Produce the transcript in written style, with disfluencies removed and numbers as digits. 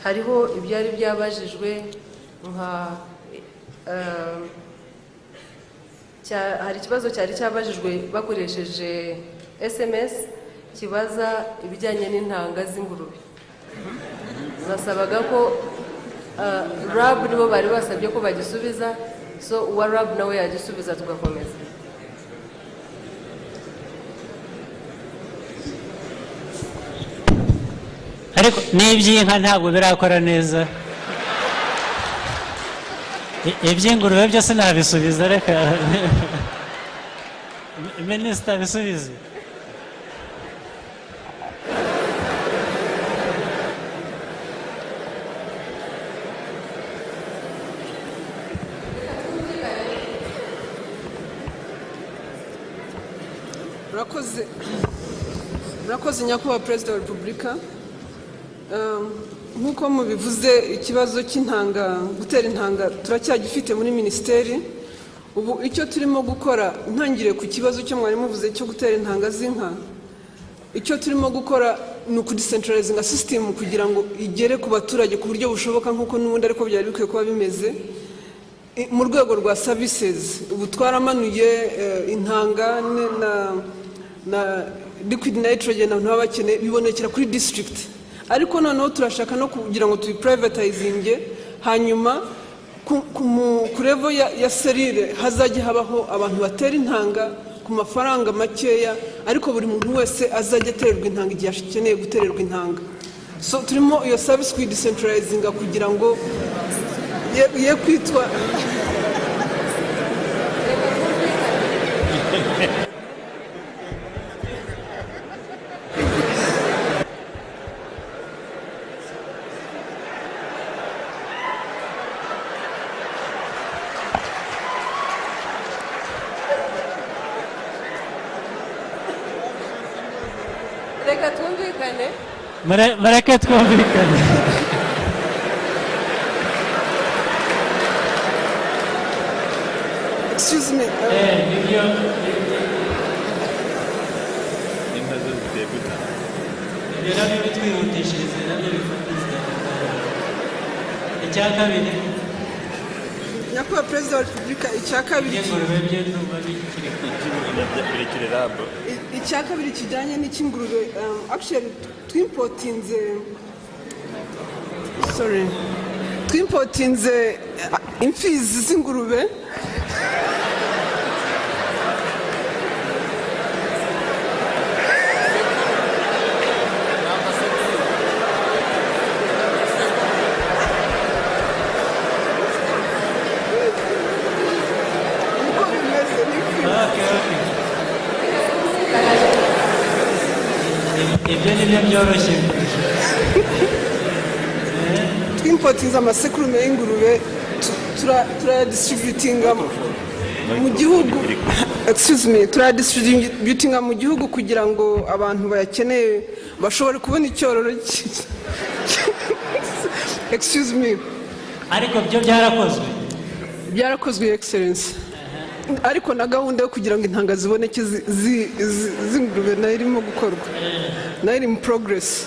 hariho ibyari byabajijwe nka hari ikibazo cyari cyabajijwe bakoresheje SMS kibaza ibijyanye n'intanga z'ingurube. Basabaga ko RAB nibo bari basabye ko bagisubiza, so uwa RAB nawe yagisubiza tugakomeza. ariko n'iby'inka ntabwo birakora neza. Iby'ingurube byose nabisubiza, reka minisita bisubize. Murakoze nyakubahwa Perezida wa Repubulika. Nk'uko mubivuze, ikibazo cy'intanga, gutera intanga turacyagifite muri minisiteri. Ubu icyo turimo gukora, ntangire ku kibazo cyo mwari muvuze cyo gutera intanga z'inka, icyo turimo gukora ni ukudecentralizinga system kugira ngo igere ku baturage ku buryo bushoboka nk'uko n'ubundi ariko byari bikwiye kuba bimeze. Mu rwego rwa services ubu twaramanuye intanga na liquid nitrogen abantu baba bakeneye bibonekera kuri district, ariko noneho turashaka no kugira ngo tubiprivatizinge, hanyuma ku level ya serire hazajya habaho abantu batera intanga ku mafaranga makeya, ariko buri muntu wese azajya atererwa intanga igihe akeneye gutererwa intanga. So turimo iyo service kuyidecentralizinga kugira ngo ye kwitwa mureke twumvikane. Excuse me. Nyakubahwa Perezida wa Repubulika, icya kabiri kijyanye n'ikingurube, actually twimpotinze imfizi z'ingurube ibyo ni byo byoroshye. twimpotinze amasekurume y'ingurube turayadistributinga mu gihugu, turayadistributinga mu gihugu kugira ngo abantu bayakeneye bashobore kubona icyororo excuse me. Ariko byo byarakozwe excellence, ariko na gahunda yo kugira ngo intanga ziboneke z'ingurube nayo irimo gukorwa, nayo iri mu progress.